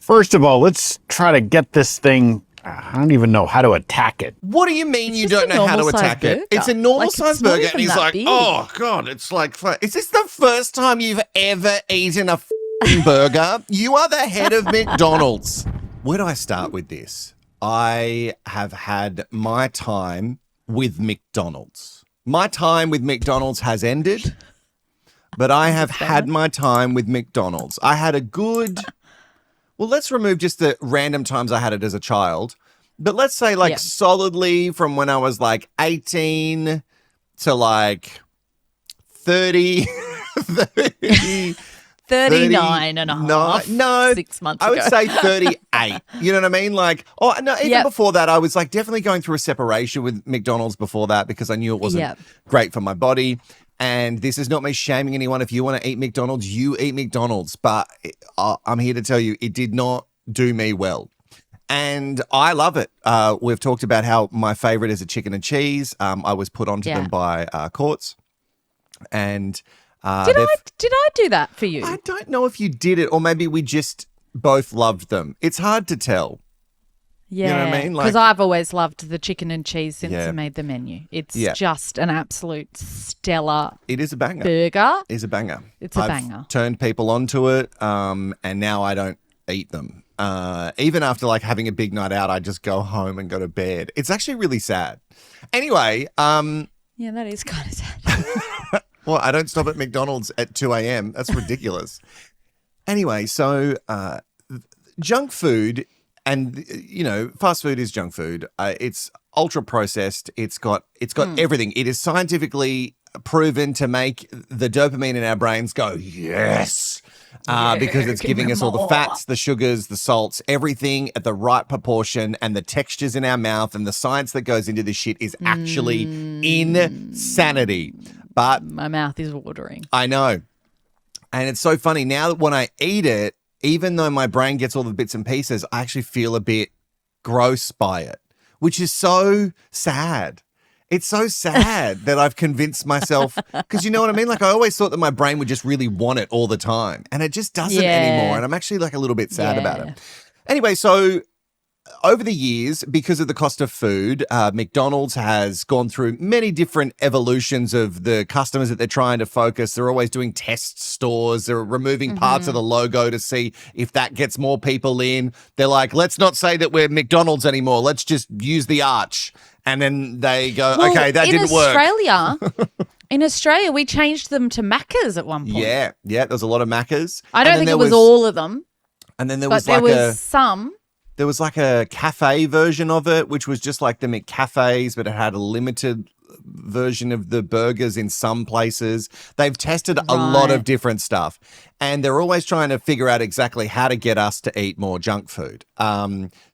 First of all, let's try to get this thing. I don't even know how to attack it. What do you mean you don't know how to attack it? It's a normal size burger, and he's like, oh, God, it's like, is this the first time you've ever eaten a burger? You are the head of McDonald's. Where do I start with this? I have had my time with McDonald's. My time with McDonald's has ended, but I have had my time with McDonald's. I had a good... Well, let's remove just the random times I had it as a child. But let's say solidly from when I was like 18 to like 30, 39 and a half. No, 6 months ago. I would say 38. You know what I mean? Like, even before that, I was like definitely going through a separation with McDonald's before that because I knew it wasn't great for my body. And this is not me shaming anyone. If you want to eat McDonald's, you eat McDonald's. But I'm here to tell you, it did not do me well. And I love it. We've talked about how my favorite is a chicken and cheese. I was put onto them by Courts. And did I do that for you? I don't know if you did it or maybe we just both loved them. It's hard to tell. Yeah, you know what I mean? Because I've always loved the chicken and cheese since I made the menu. It's just an absolute stellar. It is a banger. Burger. It's a banger. It's a banger. Turned people onto it, and now I don't eat them. Even after like having a big night out, I just go home and go to bed. It's actually really sad. Anyway, yeah, that is kind of sad. Well, I don't stop at McDonald's at 2 a.m. That's ridiculous. Anyway, so junk food. And, you know, fast food is junk food. It's ultra processed. It's got everything. It is scientifically proven to make the dopamine in our brains go, yes, because it's giving us all the fats, the sugars, the salts, everything at the right proportion, and the textures in our mouth and the science that goes into this shit is actually insanity. But my mouth is watering. I know. And it's so funny now that when I eat it, even though my brain gets all the bits and pieces, I actually feel a bit gross by it, which is so sad. It's so sad that I've convinced myself, because you know what I mean? Like I always thought that my brain would just really want it all the time, and it just doesn't anymore. And I'm actually like a little bit sad about it. Anyway, so over the years, because of the cost of food, McDonald's has gone through many different evolutions of the customers that they're trying to focus. They're always doing test stores. They're removing parts of the logo to see if that gets more people in. They're like, let's not say that we're McDonald's anymore. Let's just use the arch. And then they go, okay, that didn't work. In Australia, we changed them to Maccas at one point. Yeah, there's a lot of Maccas. I don't think it was all of them. And then there was some. There was like a cafe version of it, which was just like the McCafes, but it had a limited version of the burgers in some places. They've tested a lot of different stuff, and they're always trying to figure out exactly how to get us to eat more junk food.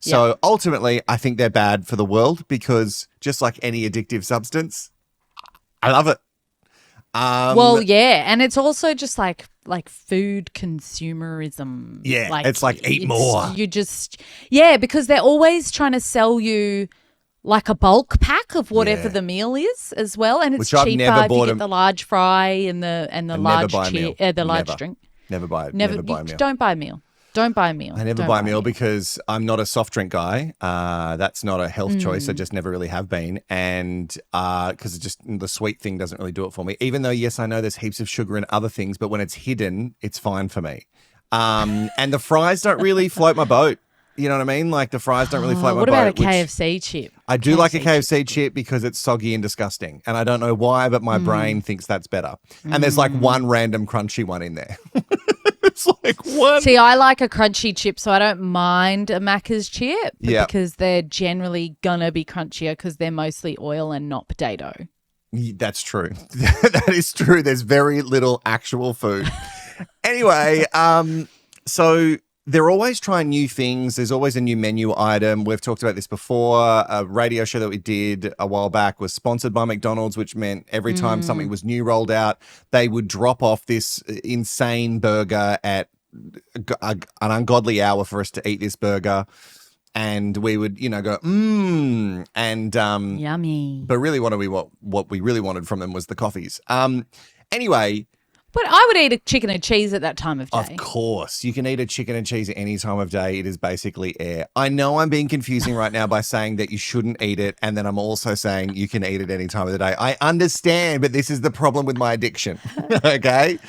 So ultimately, I think they're bad for the world because just like any addictive substance, I love it. And it's also just like food consumerism. Yeah, it's like eat more. You just because they're always trying to sell you like a bulk pack of whatever the meal is as well, and it's cheaper if you get the large fry and the large drink. Never buy a meal. Don't buy a meal. Don't buy a meal. I never buy a meal because I'm not a soft drink guy. That's not a health choice. I just never really have been. And because just the sweet thing doesn't really do it for me. Even though, yes, I know there's heaps of sugar in other things, but when it's hidden, it's fine for me. And the fries don't really float my boat. You know what I mean? Like the fries don't really float my boat. What about a KFC chip? I do like a KFC chip because it's soggy and disgusting. And I don't know why, but my brain thinks that's better. And there's like one random crunchy one in there. It's like one. See, I like a crunchy chip, so I don't mind a Macca's chip because they're generally going to be crunchier because they're mostly oil and not potato. That's true. That is true. There's very little actual food. Anyway, so they're always trying new things. There's always a new menu item. We've talked about this before. A radio show that we did a while back was sponsored by McDonald's, which meant every time something was new rolled out, they would drop off this insane burger at an ungodly hour for us to eat this burger. And we would, go, and yummy. But really what we really wanted from them was the coffees. Anyway, But I would eat a chicken and cheese at that time of day. Of course. You can eat a chicken and cheese at any time of day. It is basically air. I know I'm being confusing right now by saying that you shouldn't eat it, and then I'm also saying you can eat it any time of the day. I understand, but this is the problem with my addiction, okay?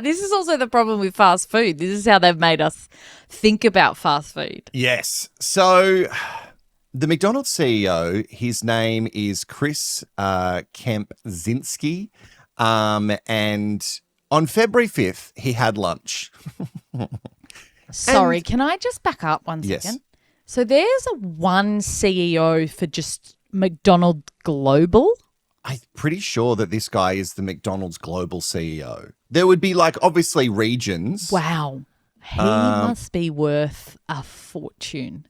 This is also the problem with fast food. This is how they've made us think about fast food. Yes. So the McDonald's CEO, his name is Chris Kempczinski. And on February 5th, he had lunch. Sorry, can I just back up one second? Yes. So there's one CEO for just McDonald's Global? I'm pretty sure that this guy is the McDonald's Global CEO. There would be obviously regions. Wow. He must be worth a fortune.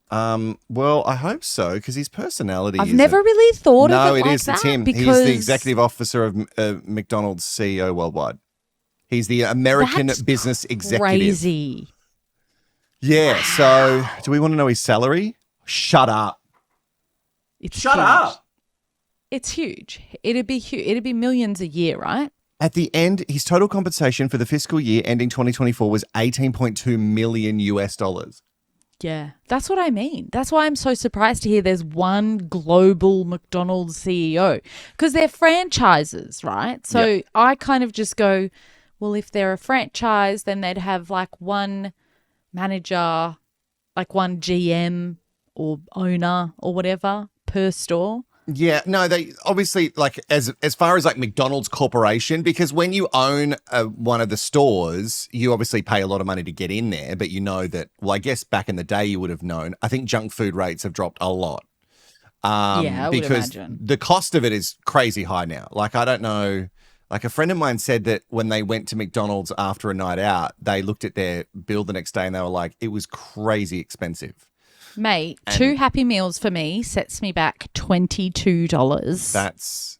Well, I hope so, because his personality I've never really thought of it like that. No, it is. It's him. He's the executive officer of McDonald's CEO worldwide. He's the American business executive. Crazy. Yeah. Wow. So do we want to know his salary? Shut up. Shut up. It's huge. It'd be huge. It'd be millions a year, right? At the end, his total compensation for the fiscal year ending 2024 was $18.2 million US. Yeah, that's what I mean. That's why I'm so surprised to hear there's one global McDonald's CEO, because they're franchises, right? So yep. I kind of just go, well, if they're a franchise, then they'd have one manager, one GM or owner or whatever per store. Yeah, no, they obviously as far as McDonald's Corporation, because when you own one of the stores, you obviously pay a lot of money to get in there, but you know that, well, I guess back in the day you would have known. I think junk food rates have dropped a lot. I would because imagine. The cost of it is crazy high now. I don't know. A friend of mine said that when they went to McDonald's after a night out, they looked at their bill the next day and they were like, it was crazy expensive. Mate, 2 Happy Meals for me sets me back $22. That's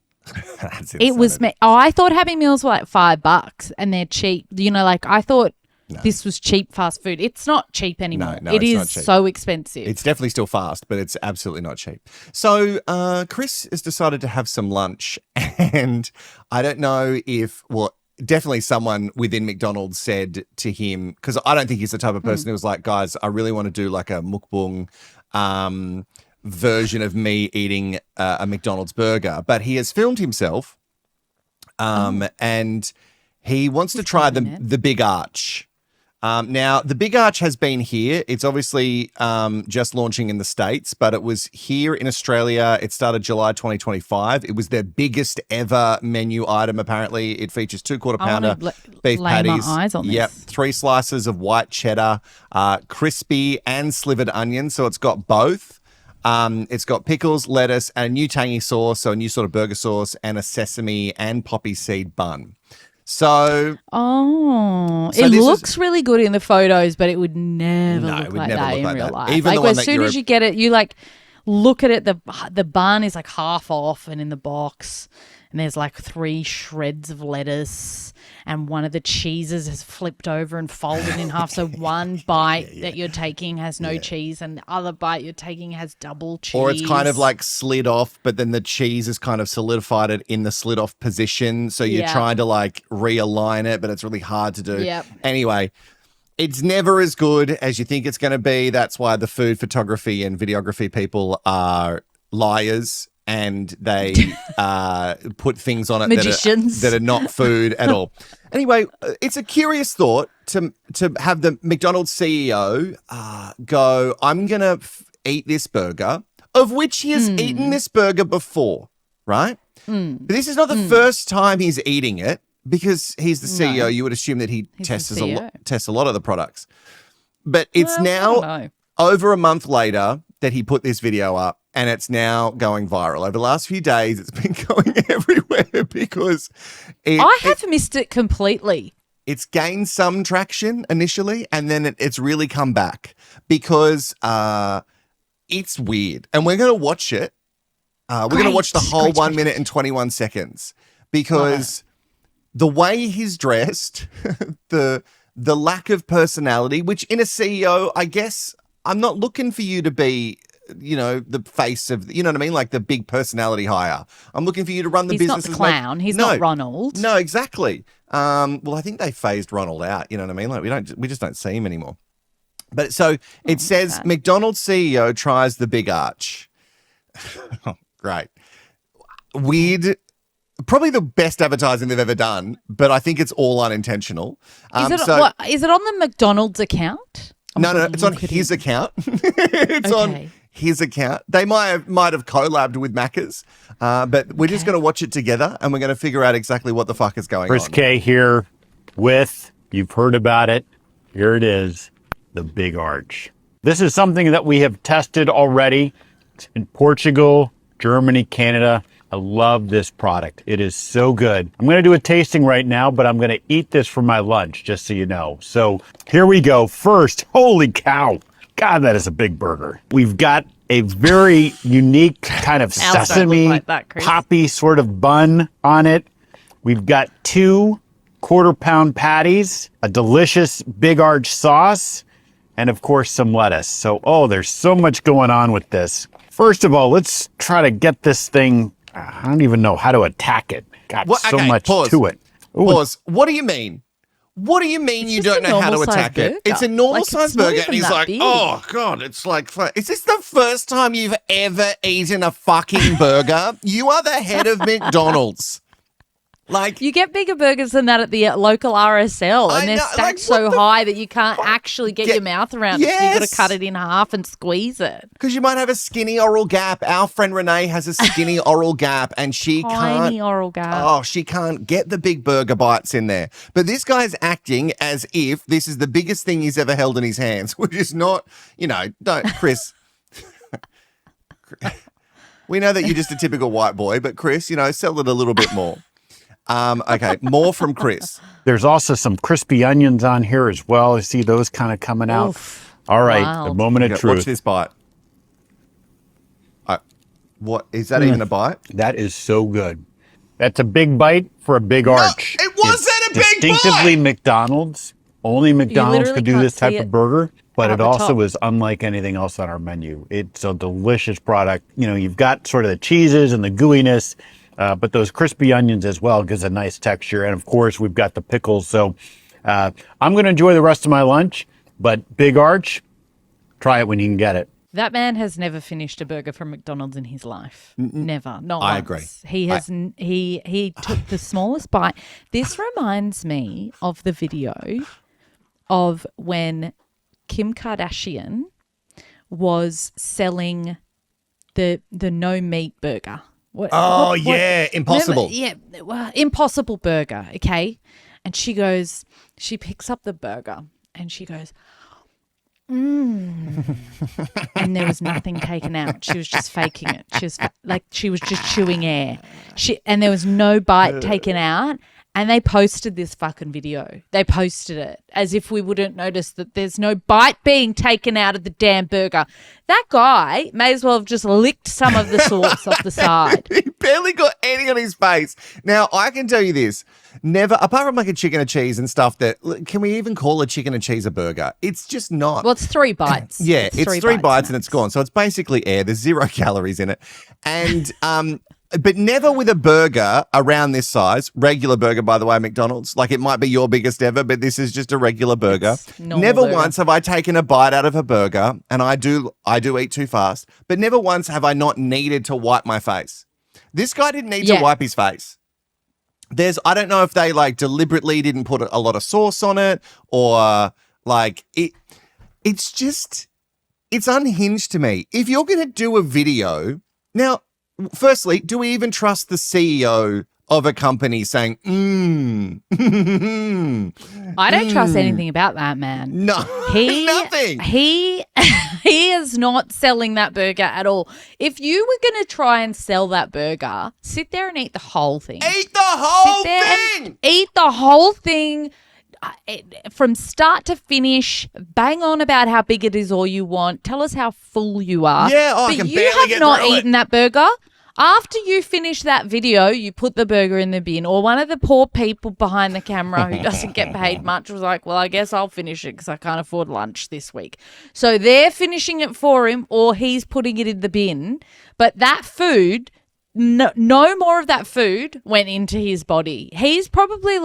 it was me. Oh, I thought Happy Meals were $5 and they're cheap. I thought this was cheap fast food. It's not cheap anymore. No, it is so expensive. It's definitely still fast, but it's absolutely not cheap. So Chris has decided to have some lunch, and I don't know if definitely someone within McDonald's said to him, because I don't think he's the type of person who was like, guys, I really want to do a mukbang version of me eating a McDonald's burger. But he has filmed himself and he wants to try the Big Arch. Now, the Big Arch has been here. It's obviously just launching in the States, but it was here in Australia. It started July 2025. It was their biggest ever menu item, apparently. It features 2 quarter-pounder beef patties. My eyes on this. 3 slices of white cheddar, crispy and slivered onion. So it's got both. It's got pickles, lettuce, and a new tangy sauce, so a new sort of burger sauce, and a sesame and poppy seed bun. So it looks really good in the photos, but it would never look like that in real life. Even as soon as you get it, you look at it, the bun is half off and in the box, and there's 3 shreds of lettuce, and one of the cheeses is flipped over and folded in half. So one bite that you're taking has no cheese, and the other bite you're taking has double cheese. Or it's kind of slid off, but then the cheese is kind of solidified it in the slid off position. So you're trying to realign it, but it's really hard to do. Yep. Anyway, it's never as good as you think it's going to be. That's why the food photography and videography people are liars. And they put things on it that are not food at all. Anyway, it's a curious thought to have the McDonald's CEO go, I'm going to eat this burger, of which he has eaten this burger before, right? But this is not the first time he's eating it, because he's the CEO. No. You would assume that he tests a lot of the products. But it's now over a month later that he put this video up, and it's now going viral. Over the last few days, it's been going everywhere because I have missed it completely. It's gained some traction initially, and then it's really come back because it's weird. And we're going to watch it. We're going to watch the whole 1 minute and 21 seconds because the way he's dressed, the lack of personality, which in a CEO, I guess I'm not looking for you to be the face of, you know what I mean? Like the big personality hire. I'm looking for you to run the business. He's not the clown. He's not Ronald. No, exactly. Well, I think they phased Ronald out. You know what I mean? Like we just don't see him anymore. But so it says McDonald's CEO tries the big arch. Great. Weird. Probably the best advertising they've ever done, but I think it's all unintentional. Is it on the McDonald's account? No, it's on his account. It's on his account. They might have collabed with Macca's, but we're just going to watch it together and we're going to figure out exactly what the fuck is going on. Chris K here with, you've heard about it, here it is, the big arch. This is something that we have tested already in Portugal, Germany, Canada. I love this product. It is so good. I'm going to do a tasting right now, but I'm going to eat this for my lunch, just so you know. So here we go. First, holy cow. God, that is a big burger. We've got a very unique kind of sesame, poppy sort of bun on it. We've got 2 quarter-pound patties, a delicious big arch sauce, and of course some lettuce. So, there's so much going on with this. First of all, let's try to get this thing. I don't even know how to attack it. Got so much to it. Ooh. Pause. What do you mean? What do you mean you don't know how to attack it? It's a normal size burger. And he's like, oh, God, it's like, is this the first time you've ever eaten a fucking burger? You are the head of McDonald's. Like, you get bigger burgers than that at the local RSL, and they're stacked so high that you can't actually get your mouth around it. So you've got to cut it in half and squeeze it. Because you might have a skinny oral gap. Our friend Renee has a skinny oral gap, and she Tiny oral gap. Oh, she can't get the big burger bites in there. But this guy's acting as if this is the biggest thing he's ever held in his hands, which is not, don't, Chris. We know that you're just a typical white boy, but Chris, sell it a little bit more. Okay, more from Chris. There's also some crispy onions on here as well. I see those kind of coming out. Oof, all right, wild. The moment of truth. Watch this bite. What is that even a bite? That is so good. That's a big bite for a big arch. It wasn't a big bite. Distinctively McDonald's. Only McDonald's could do this type of burger, but it also is unlike anything else on our menu. It's a delicious product. You've got sort of the cheeses and the gooiness. But those crispy onions as well gives a nice texture. And, of course, we've got the pickles. So I'm going to enjoy the rest of my lunch. But Big Arch, try it when you can get it. That man has never finished a burger from McDonald's in his life. Never. Not I once. agree. He has. He took the smallest bite. This reminds me of the video of when Kim Kardashian was selling the no meat burger. Impossible. Remember, Impossible Burger, okay? And she picks up the burger and she goes, and there was nothing taken out. She was just faking it. She was just chewing air. And there was no bite taken out. And they posted this fucking video. They posted it as if we wouldn't notice that there's no bite being taken out of the damn burger. That guy may as well have just licked some of the sauce off the side. He barely got any on his face. Now, I can tell you this. Never, apart from like a chicken and cheese and stuff can we even call a chicken and cheese a burger? It's just not. Well, it's 3 bites. Yeah, it's three bites and it's gone. So it's basically air. There's 0 calories in it. And, but never with a burger around this size. Regular burger, by the way, McDonald's. Like it might be your biggest ever, but this is just a regular burger. Never once have I taken a bite out of a burger, and I do eat too fast, but never once have I not needed to wipe my face. This guy didn't need to wipe his face. I don't know if they like deliberately didn't put a lot of sauce on it or like it's unhinged to me. If you're going to do a video now, firstly, do we even trust the CEO of a company saying, I don't trust anything about that man. No, nothing. He is not selling that burger at all. If you were going to try and sell that burger, sit there and eat the whole thing. Eat the whole thing. Eat the whole thing. From start to finish, bang on about how big it is all you want. Tell us how full you are. Yeah, but you have not eaten that burger. After you finish that video, you put the burger in the bin, or one of the poor people behind the camera who doesn't get paid much was like, well, I guess I'll finish it because I can't afford lunch this week. So they're finishing it for him, or he's putting it in the bin. But that food, no more of that food went into his body. He's probably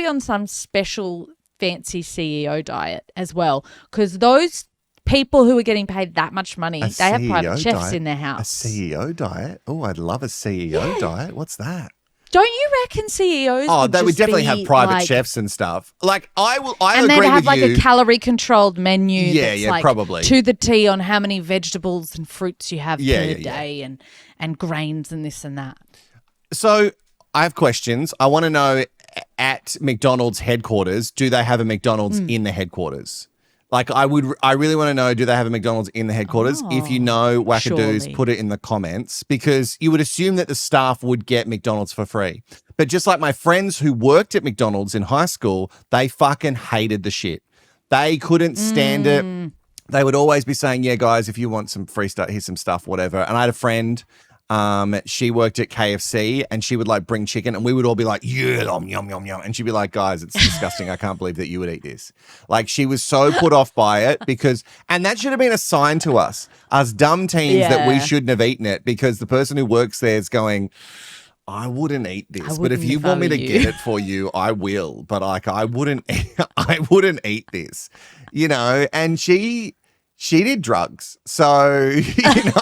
on some special fancy CEO diet as well, because those people who are getting paid that much money, they have private chefs in their house. A CEO diet? Oh, I'd love a CEO diet. What's that? Don't you reckon CEOs? They would definitely have private chefs and stuff. Like I agree with you. And they'd have like a calorie controlled menu. Yeah, like probably to the T on how many vegetables and fruits you have per day, and grains and this and that. So I have questions. I want to know, at McDonald's headquarters, do they have a McDonald's in the headquarters? Like I really want to know, do they have a McDonald's in the headquarters? If you know, wackadoos, surely. put it in the comments, because you would assume that the staff would get McDonald's for free. But just like my friends who worked at McDonald's in high school, they fucking hated the shit. They couldn't stand it. They would always be saying, yeah, guys, if you want some free stuff, here's some stuff, whatever. And I had a friend, she worked at KFC, and she would like bring chicken, and we would all be like, yeah, yum, yum, yum. And she'd be like, guys, it's disgusting. I can't believe that you would eat this. Like, she was so put off by it and that should have been a sign to us dumb teens that we shouldn't have eaten it, because the person who works there is going, I wouldn't eat this, but if you want me to get it for you, I will. But like, I wouldn't eat this, you know. And she did drugs, so you know.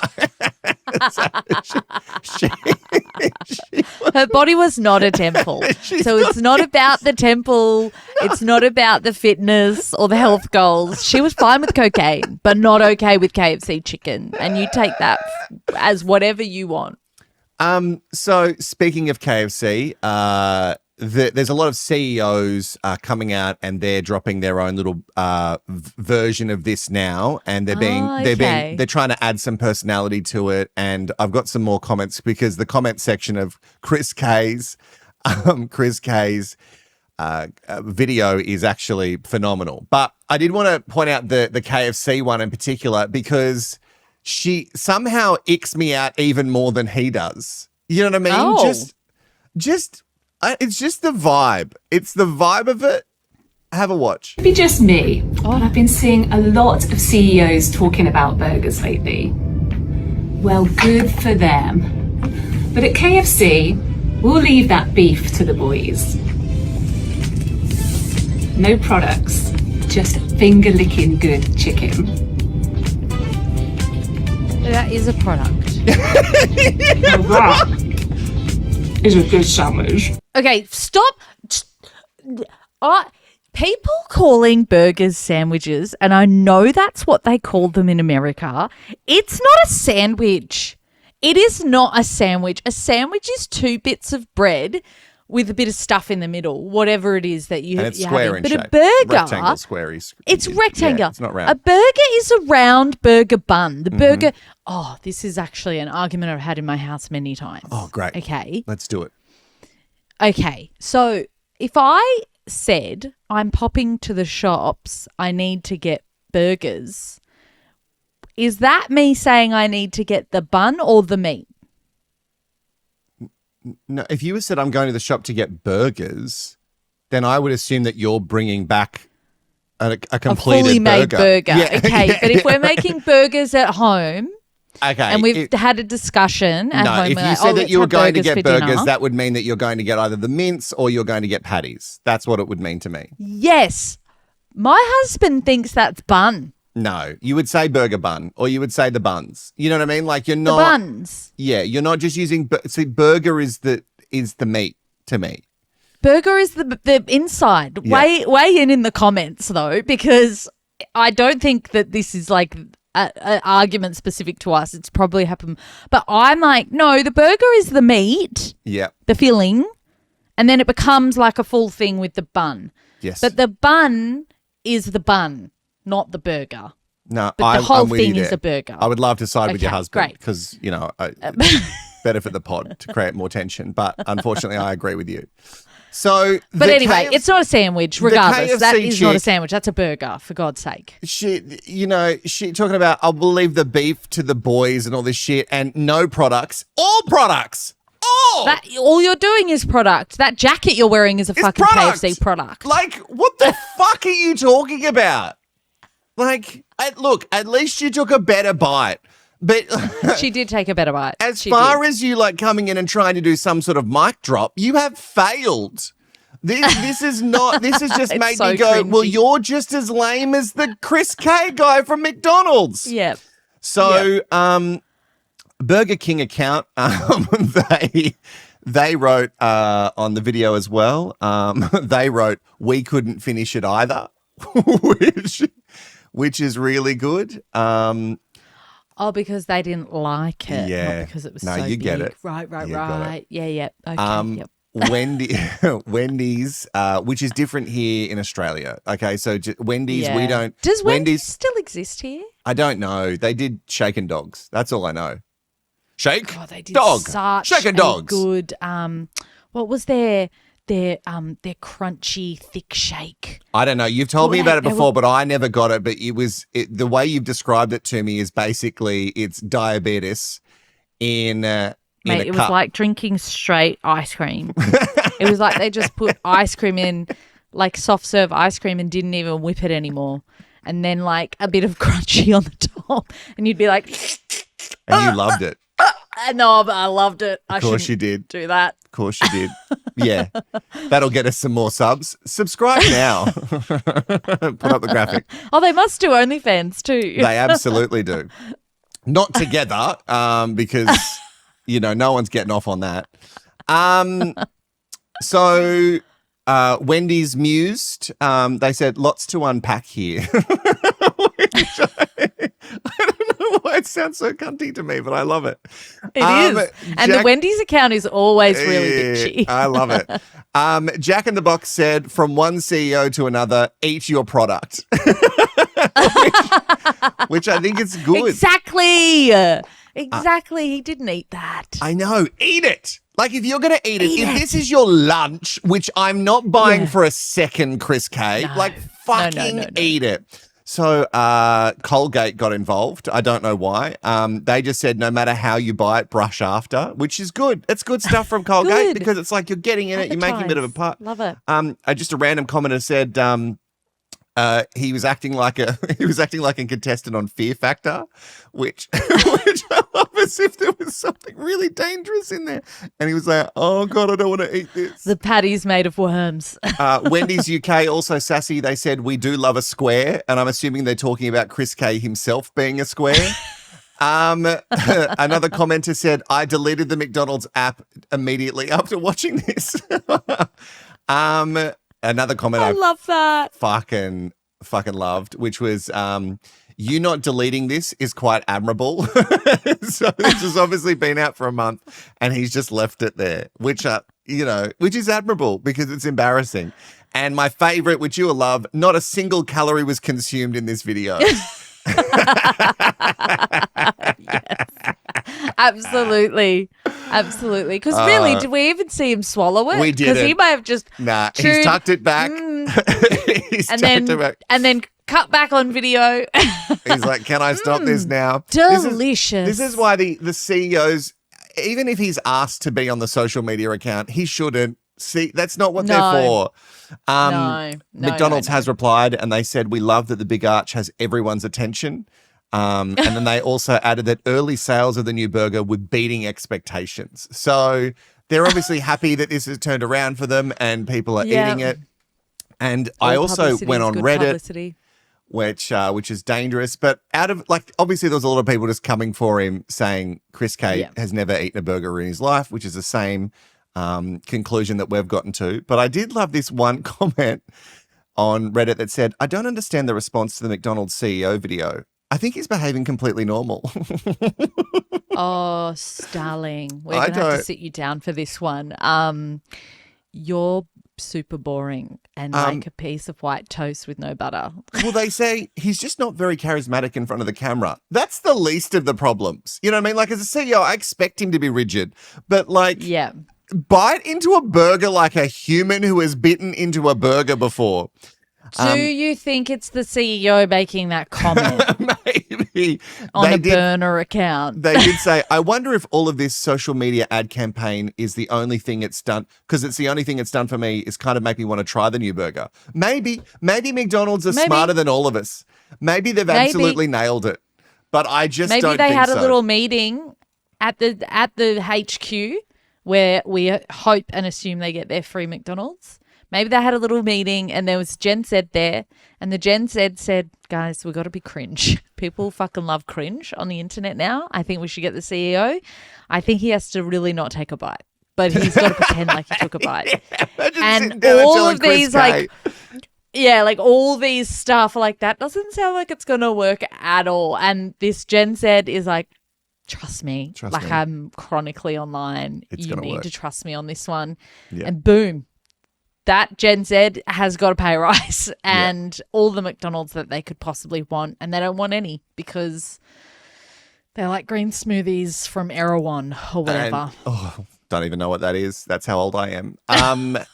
Her body was not a temple. So it's not about the temple. It's not about the fitness or the health goals. She was fine with cocaine, but not okay with KFC chicken. And you take that as whatever you want. So speaking of KFC, there's a lot of CEOs coming out, and they're dropping their own little version of this now, and they're trying to add some personality to it. And I've got some more comments, because the comment section of Chris K's video is actually phenomenal. But I did want to point out the KFC one in particular, because she somehow icks me out even more than he does. You know what I mean? Oh. It's just the vibe. It's the vibe of it. Have a watch. Maybe just me, but I've been seeing a lot of CEOs talking about burgers lately. Well, good for them. But at KFC, we'll leave that beef to the boys. No products, just finger-licking good chicken. That is a product. That is a good sandwich. Okay, stop. People calling burgers sandwiches, and I know that's what they call them in America. It's not a sandwich. It is not a sandwich. A sandwich is 2 bits of bread with a bit of stuff in the middle, whatever it is that you have. And it's square in shape. But a burger, rectangle, square-y. It's rectangle. Yeah, it's not round. A burger is a round burger bun. The burger. Oh, this is actually an argument I've had in my house many times. Oh, great. Okay. Let's do it. Okay. So if I said I'm popping to the shops, I need to get burgers, is that me saying I need to get the bun or the meat? No, if you said I'm going to the shop to get burgers, then I would assume that you're bringing back a completed fully made burger. Yeah. Okay, but if we're making burgers at home, okay, and we've had a discussion at home. If you said that you were going to get burgers, that would mean that you're going to get either the mince or you're going to get patties. That's what it would mean to me. Yes. My husband thinks that's bun. No, you would say burger bun, or you would say the buns. You know what I mean? Like, you're not the buns. Yeah, you're not just using. See, burger is the meat to me. Burger is the inside. Yeah. Weigh in the comments though, because I don't think that this is like an argument specific to us. It's probably happened, but I'm like, no, the burger is the meat. Yeah. The filling, and then it becomes like a full thing with the bun. Yes. But the bun is the bun, not the burger. No, but the whole thing is a burger. I would love to side with your husband, great, because, better for the pod to create more tension. But unfortunately, I agree with you. So, but anyway, it's not a sandwich. Regardless, that is not a sandwich. That's a burger, for God's sake. She talking about I'll leave the beef to the boys and all this shit, and no products, all products. All you're doing is product. That jacket you're wearing is a fucking KFC product. Like, what the fuck are you talking about? Like, look, at least you took a better bite. But she did take a better bite. As far as you like coming in and trying to do some sort of mic drop, you have failed. This is not. This has just made me go, cringy. Well, you're just as lame as the Chris K guy from McDonald's. Yeah. So, Burger King account, they wrote on the video as well. They wrote, "We couldn't finish it either," which is really good. Because they didn't like it. Yeah. Not because it was no, so you get big. it. Right. Yeah. Okay. Yep. Wendy's, which is different here in Australia. Okay, so Wendy's, we don't. Does Wendy's still exist here? I don't know. They did Shake and Dogs. That's all I know. Shake, they did dog, such Shake and Dogs. Good. What was their crunchy thick shake? I don't know. You've told me about it before, but I never got it. But the way you've described it to me is basically it's diabetes in. Mate, it was like drinking straight ice cream. It was like they just put ice cream in, like soft serve ice cream, and didn't even whip it anymore. And then like a bit of crunchy on the top, and you'd be like, and you loved it. No, but I loved it. Of course you did. Do that. Of course you did. Yeah. That'll get us some more subs. Subscribe now. Put up the graphic. Oh, they must do OnlyFans too. They absolutely do. Not together, because, no one's getting off on that. So Wendy's mused. They said, lots to unpack here. I don't know why it sounds so cunty to me, but I love it. It is. And the Wendy's account is always really bitchy. I love it. Jack in the Box said, from one CEO to another, eat your product. which I think is good. Exactly. He didn't eat that. I know. Eat it. Like, if you're going to eat it, this is your lunch, which I'm not buying for a second, Chris K, fucking eat it. So Colgate got involved. I don't know why. They just said no matter how you buy it, brush after, which is good. It's good stuff from Colgate because it's like you're getting in it, you're making a bit of a part. Love it. Just a random commenter said he was acting like a contestant on Fear Factor, which I love, as if there was something really dangerous in there. And he was like, "Oh God, I don't want to eat this." The patty's made of worms. Wendy's UK also sassy. They said we do love a square, and I'm assuming they're talking about Chris K himself being a square. Another commenter said, "I deleted the McDonald's app immediately after watching this." Another comment I love that. Fucking loved, which was you not deleting this is quite admirable. So this has obviously been out for a month and he's just left it there, which is admirable because it's embarrassing. And my favorite, which you will love, not a single calorie was consumed in this video. Yes. Absolutely. Because really, did we even see him swallow it? We didn't. Because he may have just he's tucked it back. And then cut back on video. He's like, "Can I stop this now?" Delicious. This is why the CEOs, even if he's asked to be on the social media account, he shouldn't. See, that's not what they're for. McDonald's has replied and they said, "We love that the big arch has everyone's attention." And then they also added that early sales of the new burger were beating expectations. So they're obviously happy that this has turned around for them and people are eating it. And I also went on Reddit, which is dangerous. But obviously there was a lot of people just coming for him saying Chris K has never eaten a burger in his life, which is the same conclusion that we've gotten to. But I did love this one comment on Reddit that said, "I don't understand the response to the McDonald's CEO video. I think he's behaving completely normal." Oh, Starling, we're going to have to sit you down for this one. You're super boring and like a piece of white toast with no butter. Well, they say he's just not very charismatic in front of the camera. That's the least of the problems. You know what I mean? Like, as a CEO, I expect him to be rigid, but bite into a burger like a human who has bitten into a burger before. Do you think it's the CEO making that comment? Maybe. On a burner account. They did say, I wonder if all of this social media ad campaign is the only thing it's done, because it's the only thing it's done for me is kind of make me want to try the new burger. Maybe McDonald's are smarter than all of us. Maybe they've absolutely nailed it. But I just don't think so. Maybe they had a little meeting at the HQ where we hope and assume they get their free McDonald's. Maybe they had a little meeting and there was Gen Z there, and the Gen Z said, guys, we've got to be cringe. People fucking love cringe on the internet now. I think we should get the CEO. I think he has to really not take a bite, but he's got to pretend like he took a bite. And all of these like all these stuff like that doesn't sound like it's going to work at all. And this Gen Z is like, trust me. I'm chronically online. You need to trust me on this one. Yeah. And boom. That Gen Z has got to pay a rise and all the McDonald's that they could possibly want, and they don't want any because they're like green smoothies from Erewhon or whatever. Don't even know what that is. That's how old I am.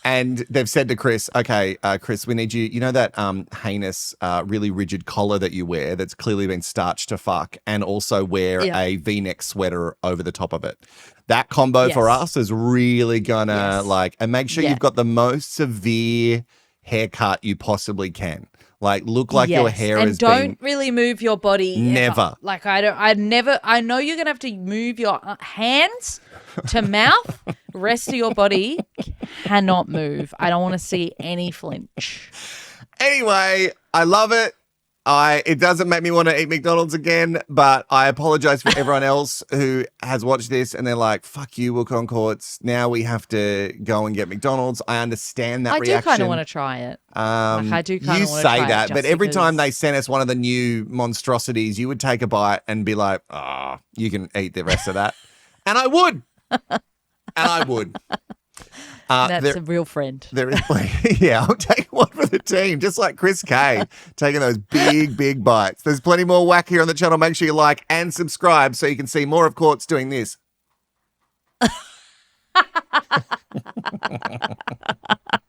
And they've said to Chris, okay, Chris, we need you. You know that heinous, really rigid collar that you wear that's clearly been starched to fuck, and also wear a V-neck sweater over the top of it. That combo for us is really gonna and make sure you've got the most severe haircut you possibly can. Like, look like your hair has been... And don't really move your body. Never. Ever. Like, I know you're going to have to move your hands to mouth. Rest of your body cannot move. I don't want to see any flinch. Anyway, I love it. It doesn't make me want to eat McDonald's again, but I apologize for everyone else who has watched this and they're like, fuck you, Wilko Courts. Now we have to go and get McDonald's. I understand that reaction. I do kind of want to try it. I do kind of want to try it. You say that, but every time they sent us one of the new monstrosities, you would take a bite and be like, you can eat the rest of that. And I would. That's a real friend. There is plenty. I'm taking one for the team, just like Chris K, taking those big bites. There's plenty more whack here on the channel. Make sure you like and subscribe so you can see more of Courts doing this.